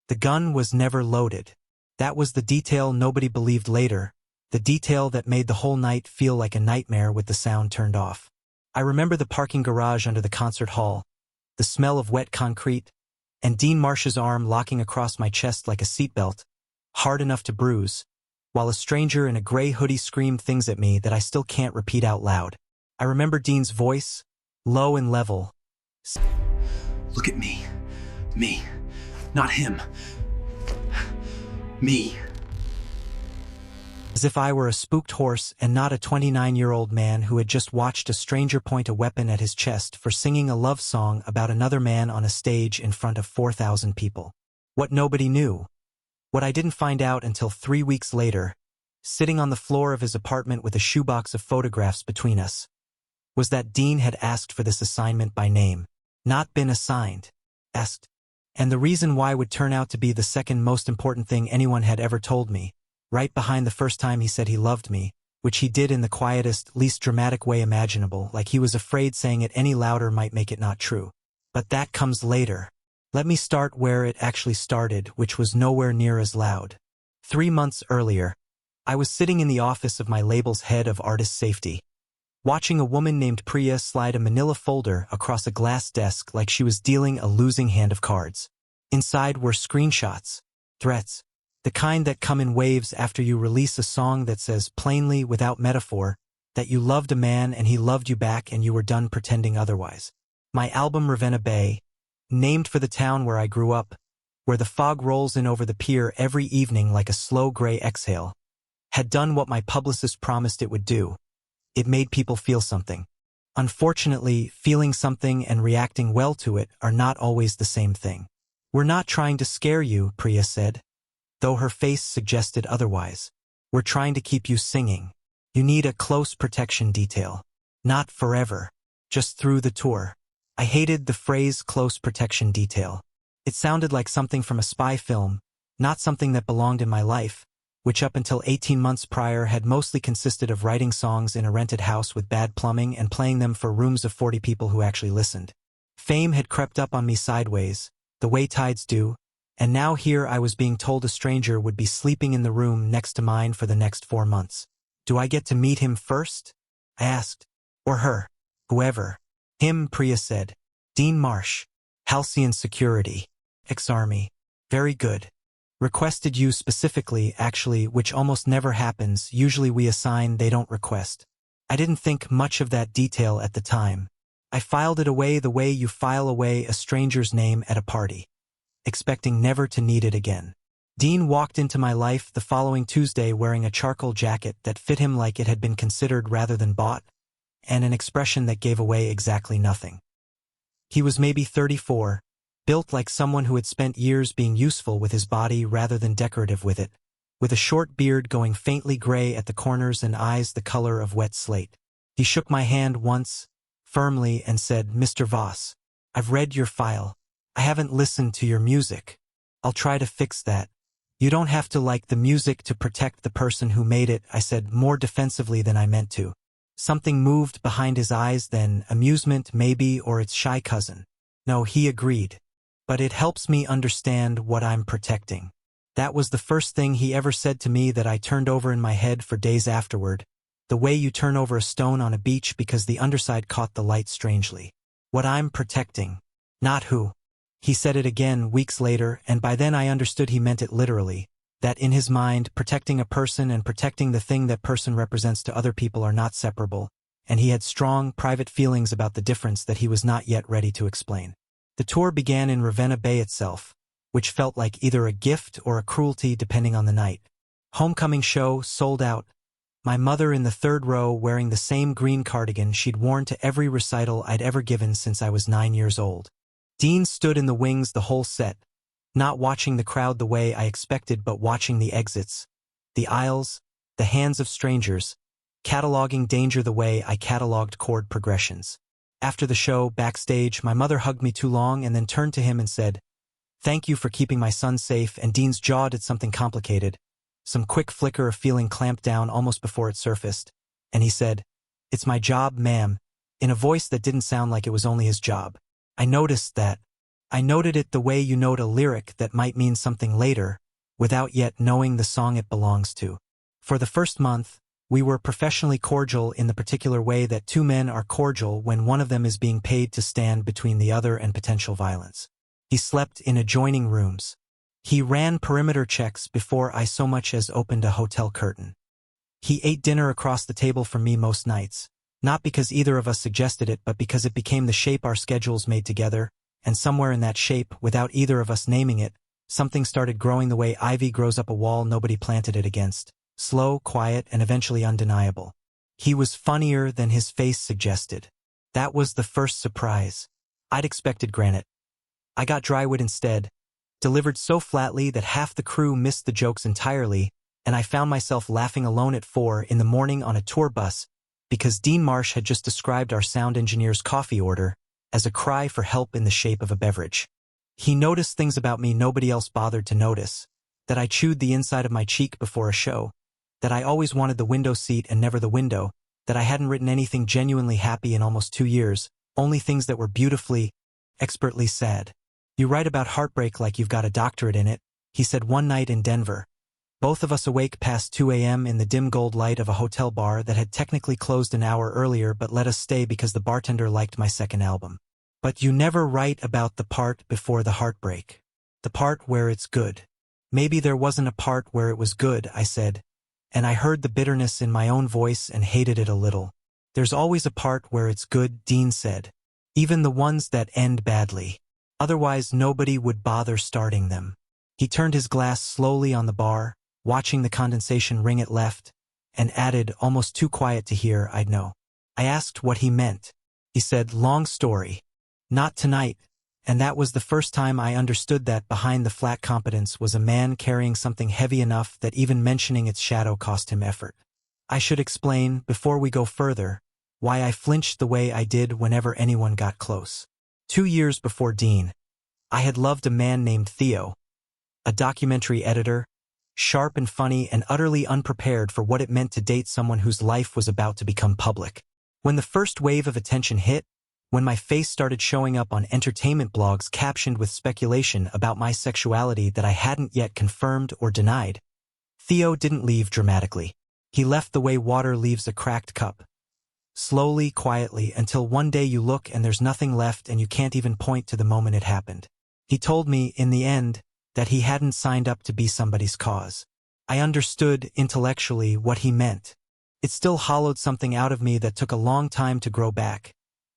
The gun was never loaded. That was the detail nobody believed later, the detail that made the whole night feel like a nightmare with the sound turned off. I remember the parking garage under the concert hall, the smell of wet concrete, and Dean Marsh's arm locking across my chest like a seatbelt, hard enough to bruise, while a stranger in a gray hoodie screamed things at me that I still can't repeat out loud. I remember Dean's voice, low and level. Look at me. Me. Not him. Me. As if I were a spooked horse and not a 29-year-old man who had just watched a stranger point a weapon at his chest for singing a love song about another man on a stage in front of 4,000 people. What nobody knew, what I didn't find out until 3 weeks later, sitting on the floor of his apartment with a shoebox of photographs between us, was that Dean had asked for this assignment by name, not been assigned, asked. And the reason why would turn out to be the second most important thing anyone had ever told me, right behind the first time he said he loved me, which he did in the quietest, least dramatic way imaginable, like he was afraid saying it any louder might make it not true. But that comes later. Let me start where it actually started, which was nowhere near as loud. 3 months earlier, I was sitting in the office of my label's head of artist safety, watching a woman named Priya slide a manila folder across a glass desk like she was dealing a losing hand of cards. Inside were screenshots, threats, the kind that come in waves after you release a song that says plainly, without metaphor, that you loved a man and he loved you back and you were done pretending otherwise. My album Ravenna Bay, named for the town where I grew up, where the fog rolls in over the pier every evening like a slow gray exhale, had done what my publicist promised it would do. It made people feel something. Unfortunately, feeling something and reacting well to it are not always the same thing. We're not trying to scare you, Priya said, though her face suggested otherwise. We're trying to keep you singing. You need a close protection detail. Not forever, just through the tour. I hated the phrase close protection detail. It sounded like something from a spy film, not something that belonged in my life, which up until 18 months prior had mostly consisted of writing songs in a rented house with bad plumbing and playing them for rooms of 40 people who actually listened. Fame had crept up on me sideways, the way tides do, and now here I was being told a stranger would be sleeping in the room next to mine for the next 4 months. Do I get to meet him first? I asked. Or her. Whoever. Him, Priya said. Dean Marsh. Halcyon Security. Ex-Army. Very good. Requested you specifically, actually, which almost never happens. Usually we assign, they don't request. I didn't think much of that detail at the time. I filed it away the way you file away a stranger's name at a party, expecting never to need it again. Dean walked into my life the following Tuesday wearing a charcoal jacket that fit him like it had been considered rather than bought, and an expression that gave away exactly nothing. He was maybe 34, built like someone who had spent years being useful with his body rather than decorative with it, with a short beard going faintly gray at the corners and eyes the color of wet slate. He shook my hand once, firmly, and said, "Mr. Voss, I've read your file. I haven't listened to your music. I'll try to fix that. You don't have to like the music to protect the person who made it," I said more defensively than I meant to. Something moved behind his eyes then, amusement maybe, or its shy cousin. No, he agreed. But it helps me understand what I'm protecting. That was the first thing he ever said to me that I turned over in my head for days afterward. The way you turn over a stone on a beach because the underside caught the light strangely. What I'm protecting. Not who. He said it again weeks later, and by then I understood he meant it literally. That in his mind, protecting a person and protecting the thing that person represents to other people are not separable, and he had strong, private feelings about the difference that he was not yet ready to explain. The tour began in Ravenna Bay itself, which felt like either a gift or a cruelty depending on the night. Homecoming show sold out. My mother in the third row wearing the same green cardigan she'd worn to every recital I'd ever given since I was 9 years old. Dean stood in the wings the whole set, not watching the crowd the way I expected but watching the exits, the aisles, the hands of strangers, cataloging danger the way I cataloged chord progressions. After the show, backstage, my mother hugged me too long and then turned to him and said, "Thank you for keeping my son safe," and Dean's jaw did something complicated, some quick flicker of feeling clamped down almost before it surfaced, and he said, "It's my job, ma'am," in a voice that didn't sound like it was only his job. I noticed that, I noted it the way you note a lyric that might mean something later, without yet knowing the song it belongs to. For the first month, we were professionally cordial in the particular way that two men are cordial when one of them is being paid to stand between the other and potential violence. He slept in adjoining rooms. He ran perimeter checks before I so much as opened a hotel curtain. He ate dinner across the table from me most nights, not because either of us suggested it but because it became the shape our schedules made together, and somewhere in that shape, without either of us naming it, something started growing the way ivy grows up a wall nobody planted it against. Slow, quiet, and eventually undeniable. He was funnier than his face suggested. That was the first surprise. I'd expected granite. I got drywit instead, delivered so flatly that half the crew missed the jokes entirely, and I found myself laughing alone at 4 in the morning on a tour bus because Dean Marsh had just described our sound engineer's coffee order as a cry for help in the shape of a beverage. He noticed things about me nobody else bothered to notice, that I chewed the inside of my cheek before a show, that I always wanted the window seat and never the window, that I hadn't written anything genuinely happy in almost 2 years, only things that were beautifully, expertly sad. You write about heartbreak like you've got a doctorate in it, he said one night in Denver. Both of us awake past 2 a.m. in the dim gold light of a hotel bar that had technically closed an hour earlier but let us stay because the bartender liked my second album. But you never write about the part before the heartbreak. The part where it's good. Maybe there wasn't a part where it was good, I said, and I heard the bitterness in my own voice and hated it a little. There's always a part where it's good, Dean said. Even the ones that end badly. Otherwise nobody would bother starting them. He turned his glass slowly on the bar, watching the condensation ring it left, and added, almost too quiet to hear I'd know. I asked what he meant. He said, long story. Not tonight. And that was the first time I understood that behind the flat competence was a man carrying something heavy enough that even mentioning its shadow cost him effort. I should explain, before we go further, why I flinched the way I did whenever anyone got close. 2 years before Dean, I had loved a man named Theo, a documentary editor, sharp and funny and utterly unprepared for what it meant to date someone whose life was about to become public. When the first wave of attention hit, when my face started showing up on entertainment blogs captioned with speculation about my sexuality that I hadn't yet confirmed or denied, Theo didn't leave dramatically. He left the way water leaves a cracked cup. Slowly, quietly, until one day you look and there's nothing left and you can't even point to the moment it happened. He told me, in the end, that he hadn't signed up to be somebody's cause. I understood, intellectually, what he meant. It still hollowed something out of me that took a long time to grow back.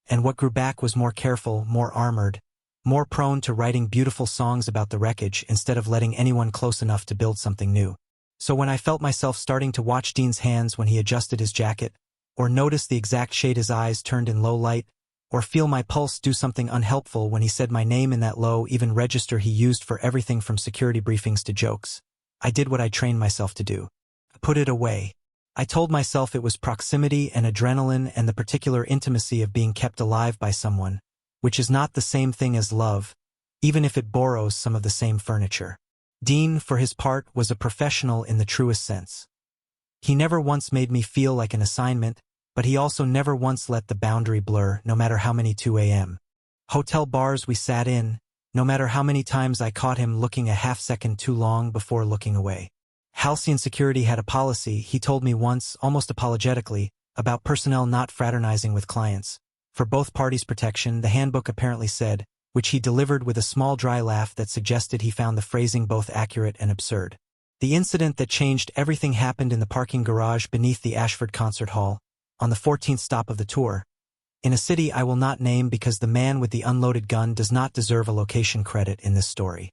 And what grew back was more careful, more armored, more prone to writing beautiful songs about the wreckage instead of letting anyone close enough to build something new. So when I felt myself starting to watch Dean's hands when he adjusted his jacket, or notice the exact shade his eyes turned in low light, or feel my pulse do something unhelpful when he said my name in that low, even register he used for everything from security briefings to jokes, I did what I trained myself to do. I put it away. I told myself it was proximity and adrenaline and the particular intimacy of being kept alive by someone, which is not the same thing as love, even if it borrows some of the same furniture. Dean, for his part, was a professional in the truest sense. He never once made me feel like an assignment, but he also never once let the boundary blur, no matter how many 2 a.m. hotel bars we sat in, no matter how many times I caught him looking a half-second too long before looking away. Halcyon Security had a policy, he told me once, almost apologetically, about personnel not fraternizing with clients. For both parties' protection, the handbook apparently said, which he delivered with a small dry laugh that suggested he found the phrasing both accurate and absurd. The incident that changed everything happened in the parking garage beneath the Ashford Concert Hall, on the 14th stop of the tour, in a city I will not name because the man with the unloaded gun does not deserve a location credit in this story.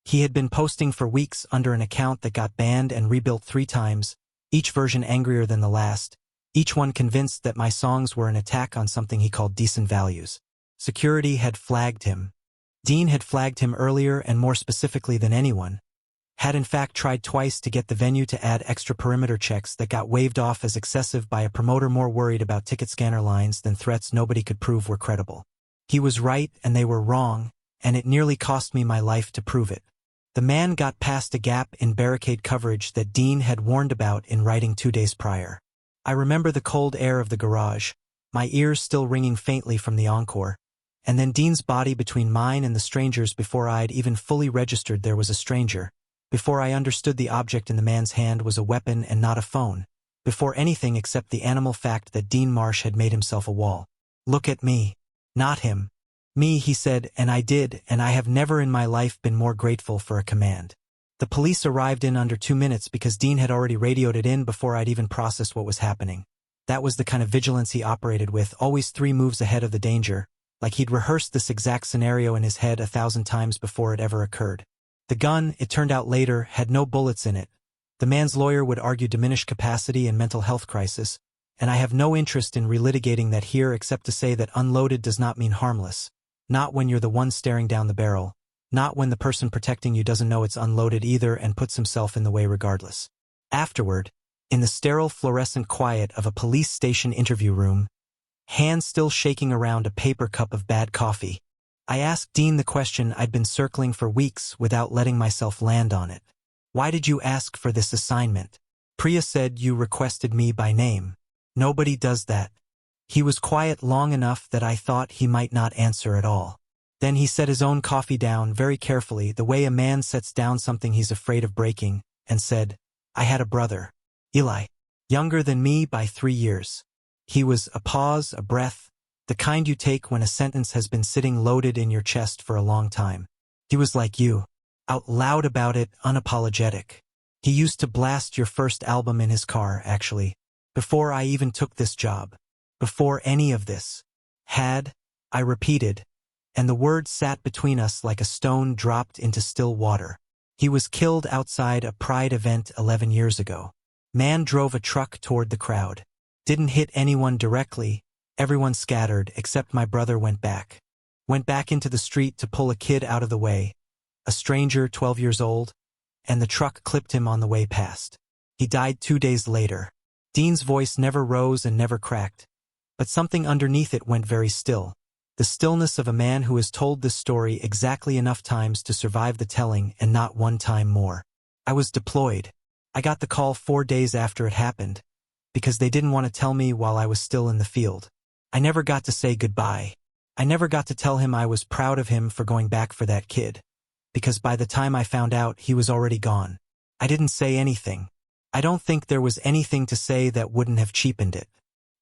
He had been posting for weeks under an account that got banned and rebuilt 3 times, each version angrier than the last, each one convinced that my songs were an attack on something he called decent values. Security had flagged him. Dean had flagged him earlier and more specifically than anyone, had in fact tried twice to get the venue to add extra perimeter checks that got waved off as excessive by a promoter more worried about ticket scanner lines than threats nobody could prove were credible. He was right and they were wrong, and it nearly cost me my life to prove it. The man got past a gap in barricade coverage that Dean had warned about in writing 2 days prior. I remember the cold air of the garage, my ears still ringing faintly from the encore, and then Dean's body between mine and the stranger's before I'd even fully registered there was a stranger, before I understood the object in the man's hand was a weapon and not a phone, before anything except the animal fact that Dean Marsh had made himself a wall. Look at me. Not him. Me, he said, and I did, and I have never in my life been more grateful for a command. The police arrived in under 2 minutes because Dean had already radioed it in before I'd even processed what was happening. That was the kind of vigilance he operated with, always 3 moves ahead of the danger, like he'd rehearsed this exact scenario in his head 1,000 times before it ever occurred. The gun, it turned out later, had no bullets in it. The man's lawyer would argue diminished capacity and mental health crisis, and I have no interest in relitigating that here except to say that unloaded does not mean harmless. Not when you're the one staring down the barrel. Not when the person protecting you doesn't know it's unloaded either and puts himself in the way regardless. Afterward, in the sterile fluorescent quiet of a police station interview room, hands still shaking around a paper cup of bad coffee, I asked Dean the question I'd been circling for weeks without letting myself land on it. Why did you ask for this assignment? Priya said you requested me by name. Nobody does that. He was quiet long enough that I thought he might not answer at all. Then he set his own coffee down very carefully, the way a man sets down something he's afraid of breaking, and said, I had a brother, Eli, younger than me by 3 years. He was a pause, a breath, the kind you take when a sentence has been sitting loaded in your chest for a long time. He was like you, out loud about it, unapologetic. He used to blast your first album in his car, actually, before I even took this job. Before any of this. Had, I repeated, and the word sat between us like a stone dropped into still water. He was killed outside a Pride event 11 years ago. Man drove a truck toward the crowd. Didn't hit anyone directly, everyone scattered except my brother went back. Went back into the street to pull a kid out of the way, a stranger 12 years old, and the truck clipped him on the way past. He died 2 days later. Dean's voice never rose and never cracked. But something underneath it went very still. The stillness of a man who has told this story exactly enough times to survive the telling and not one time more. I was deployed. I got the call 4 days after it happened, because they didn't want to tell me while I was still in the field. I never got to say goodbye. I never got to tell him I was proud of him for going back for that kid, because by the time I found out he was already gone. I didn't say anything. I don't think there was anything to say that wouldn't have cheapened it.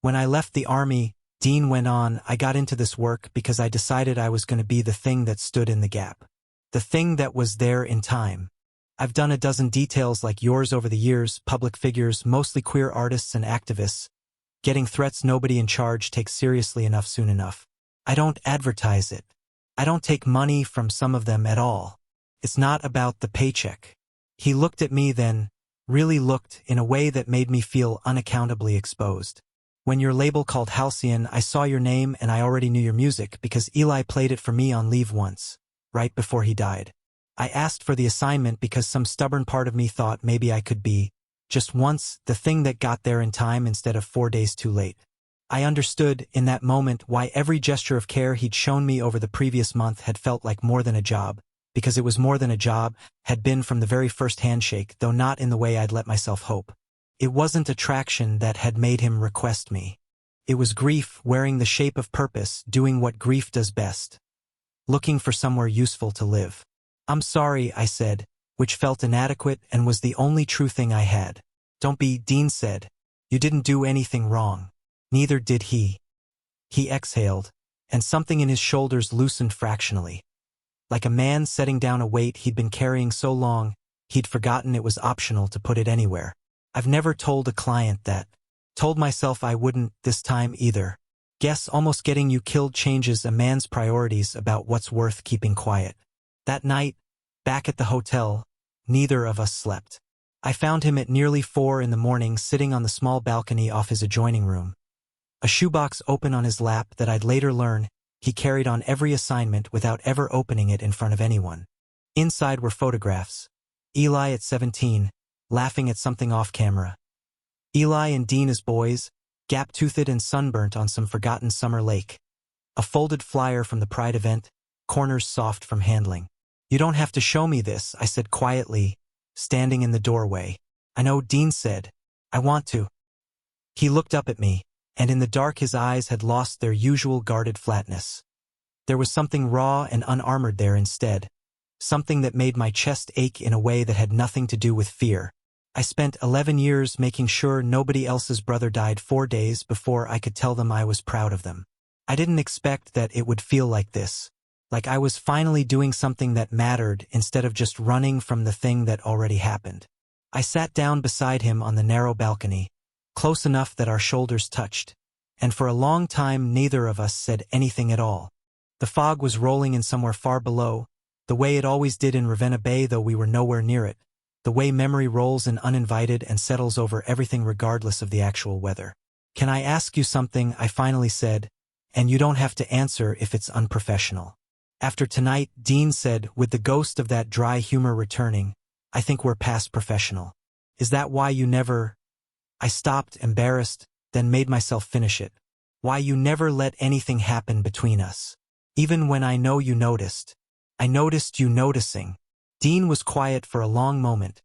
When I left the army, Dean went on, I got into this work because I decided I was going to be the thing that stood in the gap. The thing that was there in time. I've done a dozen details like yours over the years, public figures, mostly queer artists and activists. Getting threats nobody in charge takes seriously enough soon enough. I don't advertise it. I don't take money from some of them at all. It's not about the paycheck. He looked at me then, really looked, in a way that made me feel unaccountably exposed. When your label called Halcyon, I saw your name and I already knew your music because Eli played it for me on leave once, right before he died. I asked for the assignment because some stubborn part of me thought maybe I could be, just once, the thing that got there in time instead of 4 days too late. I understood, in that moment, why every gesture of care he'd shown me over the previous month had felt like more than a job, because it was more than a job, had been from the very first handshake, though not in the way I'd let myself hope. It wasn't attraction that had made him request me. It was grief wearing the shape of purpose, doing what grief does best. Looking for somewhere useful to live. I'm sorry, I said, which felt inadequate and was the only true thing I had. Don't be, Dean said. You didn't do anything wrong. Neither did he. He exhaled, and something in his shoulders loosened fractionally. Like a man setting down a weight he'd been carrying so long, he'd forgotten it was optional to put it anywhere. I've never told a client that. Told myself I wouldn't this time either. Guess almost getting you killed changes a man's priorities about what's worth keeping quiet. That night, back at the hotel, neither of us slept. I found him at nearly 4 in the morning sitting on the small balcony off his adjoining room. A shoebox open on his lap that I'd later learn he carried on every assignment without ever opening it in front of anyone. Inside were photographs. Eli at 17, laughing at something off camera. Eli and Dean as boys, gap-toothed and sunburnt on some forgotten summer lake. A folded flyer from the Pride event, corners soft from handling. You don't have to show me this, I said quietly, standing in the doorway. I know, Dean said. I want to. He looked up at me, and in the dark his eyes had lost their usual guarded flatness. There was something raw and unarmored there instead. Something that made my chest ache in a way that had nothing to do with fear. I spent 11 years making sure nobody else's brother died 4 days before I could tell them I was proud of them. I didn't expect that it would feel like this. Like I was finally doing something that mattered instead of just running from the thing that already happened. I sat down beside him on the narrow balcony, close enough that our shoulders touched, and for a long time neither of us said anything at all. The fog was rolling in somewhere far below, the way it always did in Ravenna Bay though we were nowhere near it, the way memory rolls in uninvited and settles over everything regardless of the actual weather. "Can I ask you something?" I finally said, "and you don't have to answer if it's unprofessional." "After tonight," Dean said, with the ghost of that dry humor returning, "I think we're past professional. Is that why you never—" I stopped, embarrassed, then made myself finish it. "Why you never let anything happen between us? Even when I know you noticed. I noticed you noticing." Dean was quiet for a long moment,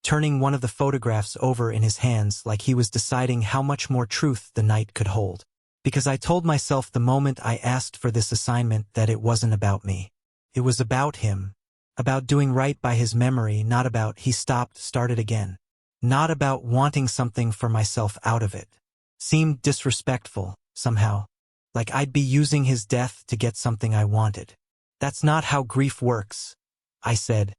turning one of the photographs over in his hands like he was deciding how much more truth the night could hold. Because I told myself the moment I asked for this assignment that it wasn't about me. It was about him. About doing right by his memory, not about he stopped, started again. Not about wanting something for myself out of it. Seemed disrespectful, somehow. Like I'd be using his death to get something I wanted. "That's not how grief works," I said,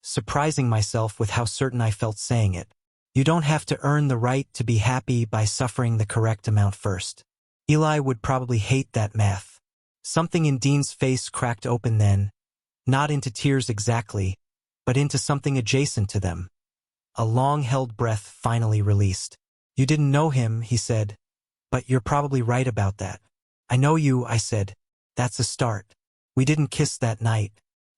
surprising myself with how certain I felt saying it. "You don't have to earn the right to be happy by suffering the correct amount first." Eli would probably hate that math. Something in Dean's face cracked open then, not into tears exactly, but into something adjacent to them. A long-held breath finally released. "You didn't know him," he said, "but you're probably right about that." "I know you," I said. "That's a start. We didn't kiss that night.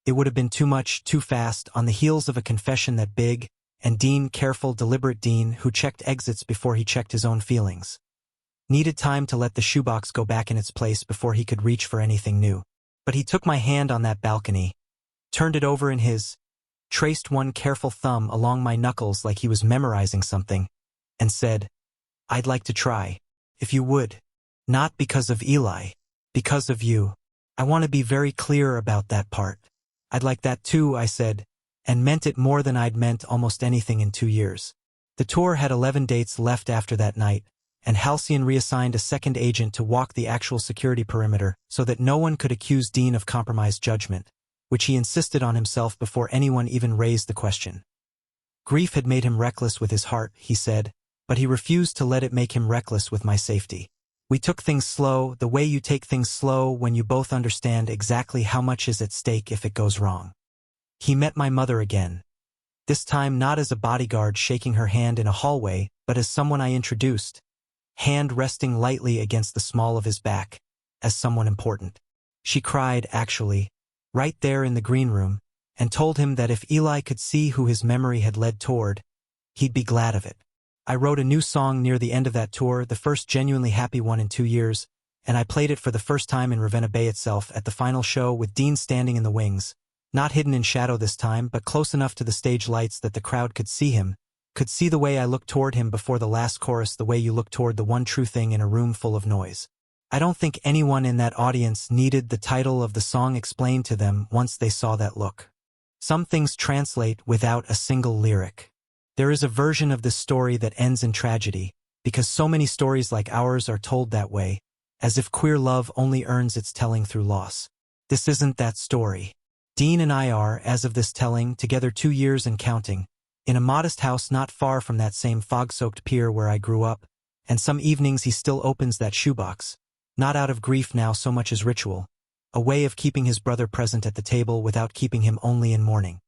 It would have been too much, too fast, on the heels of a confession that big, and Dean, careful, deliberate Dean, who checked exits before he checked his own feelings. Needed time to let the shoebox go back in its place before he could reach for anything new. But he took my hand on that balcony, turned it over in his, traced one careful thumb along my knuckles like he was memorizing something, and said, "I'd like to try. If you would. Not because of Eli. Because of you. I want to be very clear about that part." "I'd like that too," I said, and meant it more than I'd meant almost anything in 2 years. The tour had 11 dates left after that night, and Halcyon reassigned a second agent to walk the actual security perimeter so that no one could accuse Dean of compromised judgment, which he insisted on himself before anyone even raised the question. Grief had made him reckless with his heart, he said, but he refused to let it make him reckless with my safety. We took things slow, the way you take things slow when you both understand exactly how much is at stake if it goes wrong. He met my mother again. This time not as a bodyguard shaking her hand in a hallway, but as someone I introduced, hand resting lightly against the small of his back, as someone important. She cried, actually, right there in the green room, and told him that if Eli could see who his memory had led toward, he'd be glad of it. I wrote a new song near the end of that tour, the first genuinely happy one in 2 years, and I played it for the first time in Ravenna Bay itself at the final show with Dean standing in the wings, not hidden in shadow this time, but close enough to the stage lights that the crowd could see him, could see the way I looked toward him before the last chorus, the way you look toward the one true thing in a room full of noise. I don't think anyone in that audience needed the title of the song explained to them once they saw that look. Some things translate without a single lyric. There is a version of this story that ends in tragedy, because so many stories like ours are told that way, as if queer love only earns its telling through loss. This isn't that story. Dean and I are, as of this telling, together 2 years and counting, in a modest house not far from that same fog-soaked pier where I grew up, and some evenings he still opens that shoebox, not out of grief now so much as ritual, a way of keeping his brother present at the table without keeping him only in mourning.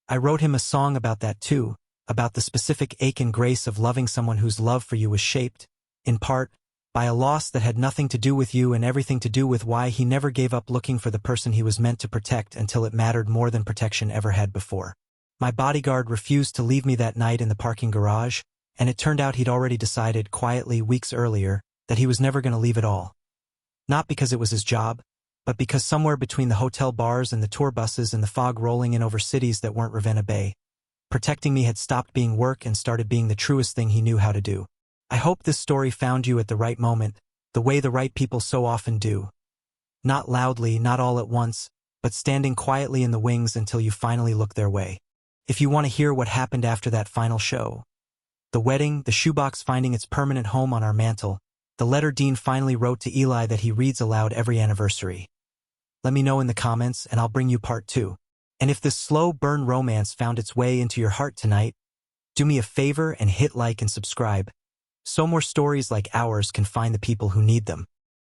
I wrote him a song about that too, about the specific ache and grace of loving someone whose love for you was shaped, in part, by a loss that had nothing to do with you and everything to do with why he never gave up looking for the person he was meant to protect until it mattered more than protection ever had before. My bodyguard refused to leave me that night in the parking garage, and it turned out he'd already decided quietly weeks earlier that he was never going to leave at all. Not because it was his job, but because somewhere between the hotel bars and the tour buses and the fog rolling in over cities that weren't Ravenna Bay, protecting me had stopped being work and started being the truest thing he knew how to do. I hope this story found you at the right moment, the way the right people so often do. Not loudly, not all at once, but standing quietly in the wings until you finally look their way. If you want to hear what happened after that final show, the wedding, the shoebox finding its permanent home on our mantle, the letter Dean finally wrote to Eli that he reads aloud every anniversary. Let me know in the comments and I'll bring you part 2. And if this slow burn romance found its way into your heart tonight, do me a favor and hit like and subscribe, so more stories like ours can find the people who need them.